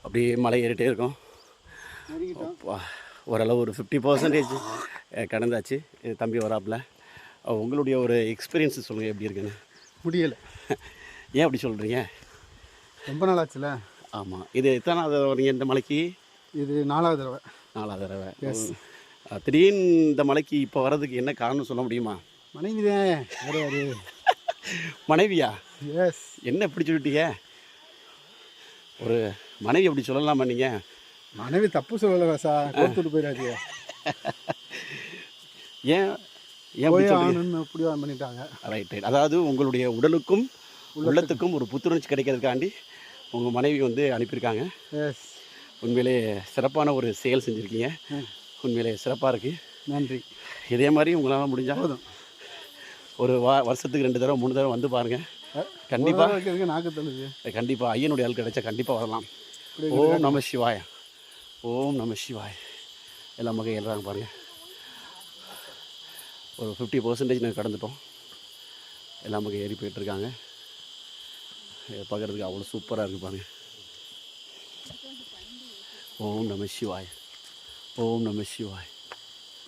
அப்படியே மலை ஏறிட்டே இருக்கும். ஓரளவு ஒரு 50% கடந்தாச்சு. தம்பி வராப்பில். உங்களுடைய ஒரு எக்ஸ்பீரியன்ஸ் சொல்லுங்கள், எப்படி இருக்குன்னு. முடியலை. ஏன் அப்படி சொல்கிறீங்க? ரொம்ப நாள் ஆச்சுல. ஆமாம். இது எத்தனாவது வரீங்க இந்த மலைக்கு? இது 4வது தடவை. 4வது தடவை. எஸ். திடீர்னு இந்த மலைக்கு இப்போ வர்றதுக்கு என்ன காரணம் சொல்ல முடியுமா? மனைவி தான். கிடையாது. மனைவியா? எஸ். என்ன இப்படி சொல்லிட்டீங்க? ஒரு மனைவி அப்படி சொல்லலாமா நீங்கள்? மனைவி தப்பு சொல்லலை சார், கொடுத்துட்டு போயிடாதீங்க. ஏன் போய் ஆகணும்னு அப்படி பண்ணிட்டாங்க. Right right. அதாவது உங்களுடைய உடலுக்கும் உள்ளத்துக்கும் ஒரு புத்துணர்ச்சி கிடைக்கிறதுக்காண்டி உங்கள் மனைவி வந்து அனுப்பியிருக்காங்க. எஸ். உண்மையிலே சிறப்பான ஒரு செயல் செஞ்சுருக்கீங்க. உண்மையிலே சிறப்பாக இருக்குது. நன்றி. இதே மாதிரி உங்களால் முடிஞ்சால் போதும் ஒரு வருஷத்துக்கு 2 தடவை 3 தடவை வந்து பாருங்கள். கண்டிப்பாக நாக்கு தள்ளுது. கண்டிப்பாக ஐயனுடைய ஆள் கிடைச்சா கண்டிப்பாக வரலாம். ஓம் நம சிவாய, ஓம் நம சிவாய. எல்லா மக்கள் ஏறுறாங்க பாருங்கள். ஒரு 50% நாங்கள் கடந்துட்டோம். எல்லா மக்கள் ஏறி போயிட்டுருக்காங்க. பார்க்குறதுக்கு அவ்வளோ சூப்பராக இருக்குது பாருங்கள். ஓம் நம சிவாய, ஓம் நம சிவாய.